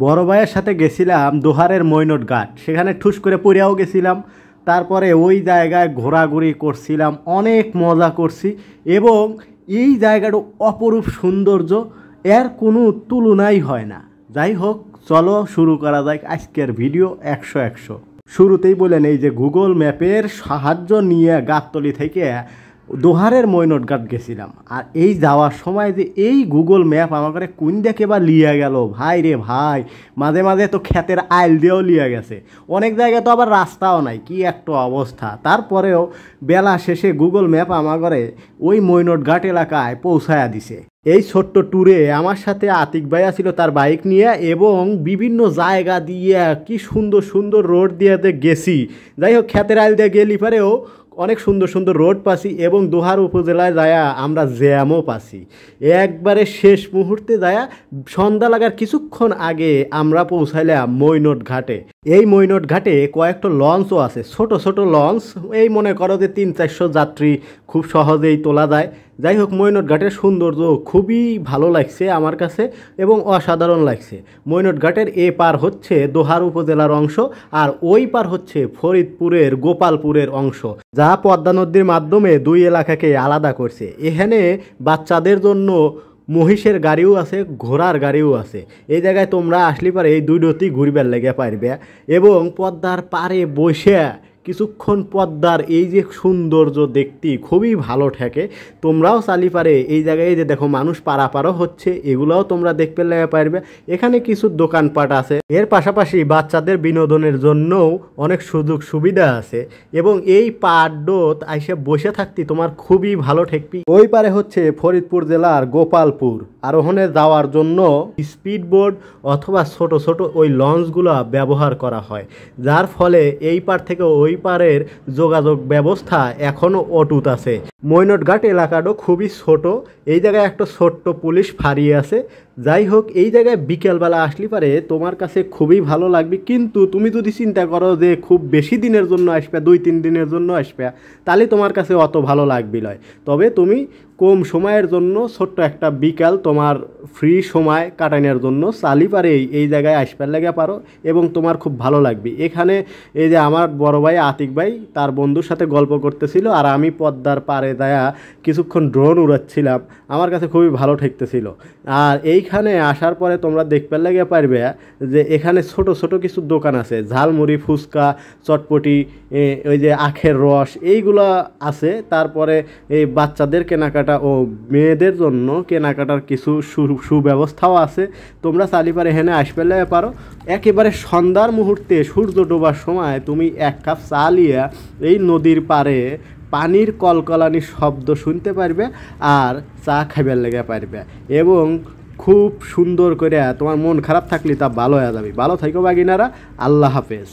বড় ভাইয়ের সাথে গেছিলাম দোহারের মৈনট ঘাট, সেখানে ঠুস করে পড়েও গেছিলাম। তারপরে ওই জায়গায় ঘোরাঘুরি করছিলাম, অনেক মজা করছি এবং এই জায়গাটা অপরূপ সৌন্দর্য, এর কোনো তুলনাই হয় না। যাই হোক, চলো শুরু করা যাক আজকের ভিডিও 100। শুরুতেই বলেন, এই যে গুগল ম্যাপের সাহায্য নিয়ে গাবতলী থেকে দোহারের মৈনট ঘাট গেছিলাম। আর এই যাওয়ার সময় যে এই গুগল ম্যাপ আমাকে কোন দেখে বা লিয়া গেল ভাই রে ভাই, মাঝে মাঝে তো ক্ষেতের আইল দিয়েও লিয়া গেছে, অনেক জায়গায় তো আবার রাস্তাও নাই, কি একটা অবস্থা। তারপরেও বেলা শেষে গুগল ম্যাপ আমাকে ওই মৈনট ঘাট এলাকায় পৌঁছায়া দিছে। এই ছোট্ট ট্যুরে আমার সাথে আতিক ভাইয়া ছিল তার বাইক নিয়ে, এবং বিভিন্ন জায়গা দিয়ে কি সুন্দর সুন্দর রোড দিয়ে গেছি। যাই হোক, ক্ষেতের আইল দিয়ে গেলি পারেও অনেক সুন্দর সুন্দর রোড পাচ্ছি, এবং দোহার উপজেলায় যায়া আমরা জ্যামও পাচ্ছি। একবারে শেষ মুহূর্তে যায়া সন্ধ্যা লাগার কিছুক্ষণ আগে আমরা পৌঁছাইলাম মৈনট ঘাটে। এই মৈনট ঘাটে কয়েকটা লঞ্চও আছে, ছোট ছোট লঞ্চ, এই মনে করো যে 300-400 যাত্রী খুব সহজেই তোলা যায়। যাই হোক, মৈনট ঘাটের সৌন্দর্য খুবই ভালো লাগছে আমার কাছে এবং অসাধারণ লাগছে। মৈনট ঘাটের এ পার হচ্ছে দোহার উপজেলার অংশ, আর ওই পার হচ্ছে ফরিদপুরের গোপালপুরের অংশ, যা পদ্মা নদীর মাধ্যমে দুই এলাকাকে আলাদা করছে। এখানে বাচ্চাদের জন্য মহিষের গাড়িও আছে, ঘোড়ার গাড়িও আছে। এই জায়গায় তোমরা আসলে পারে এই দুইটি ঘুরবার লেগে পারবে, এবং পদ্মার পারে বসে কিছুক্ষণ পদ্মার এই যে সৌন্দর্য দেখতে খুবই ভালো ঠেকে। তোমরাও চালি পারে এই জায়গায় যে দেখো মানুষ পারাপারও হচ্ছে, এগুলোও তোমরা দেখতে লেগে পারবে। এখানে কিছু দোকানপাট আছে, এর পাশাপাশি বাচ্চাদের বিনোদনের জন্যও অনেক সুযোগ সুবিধা আছে, এবং এই পাড়ডোত আইসে বসে থাকতে তোমার খুবই ভালো ঠেকবি। ওই পারে হচ্ছে ফরিদপুর জেলার গোপালপুর। আরোহণে যাওয়ার জন্য স্পিড বোট অথবা ছোট ছোট ওই লঞ্চগুলো ব্যবহার করা হয়, যার ফলে এই পার থেকে ওই পারের যোগাযোগ ব্যবস্থা এখনও অটুট আছে। মৈনট ঘাট এলাকাটাও খুবই ছোট, এই জায়গায় একটা ছোট্ট পুলিশ ফাঁড়ি আছে। যাই হোক, এই জায়গায় বিকেলবেলা আসলে পারে তোমার কাছে খুবই ভালো লাগবে। কিন্তু তুমি যদি চিন্তা করো যে খুব বেশি দিনের জন্য আসবে, 2-3 দিনের জন্য আসবে, তাহলে তোমার কাছে অত ভালো লাগবে নয়। তবে তুমি কম সময়ের জন্য ছোট্ট একটা বিকাল তোমার ফ্রি সময় কাটানোর জন্য চালি পারে এই জায়গায় আসবার লেগে পারো, এবং তোমার খুব ভালো লাগবে। এখানে এই যে আমার বড় ভাই আতিক ভাই তার বন্ধুর সাথে গল্প করতেছিল, আর আমি পদ্মার পাড়ে যায়া কিছুক্ষণ ড্রোন উড়াচ্ছিলাম, আমার কাছে খুবই ভালো ঠেকতেছিল। আর এইখানে আসার পরে তোমরা দেখবার লেগে পারবে যে এখানে ছোট ছোট কিছু দোকান আছে, ঝালমুড়ি, ফুচকা, চটপটি, ওই যে আখের রস, এইগুলো আছে। তারপরে এই বাচ্চাদের কেনাকাটা ও মেয়েদের জন্য কেনাকাটার কিছু সুব্যবস্থাও আছে। তোমরা চালি পারে হেনে আসবে পারো। একেবারে সন্ধ্যার মুহূর্তে সূর্য ডোবার সময় তুমি 1 কাপ চা লিয়া এই নদীর পাড়ে পানির কলকলানি শব্দ শুনতে পারবে, আর চা খাইবার লেগে পারবে, এবং খুব সুন্দর করে তোমার মন খারাপ থাকলে তা ভালো হয়ে যাবে। ভালো থাকো বাগিনারা, আল্লাহ হাফেজ।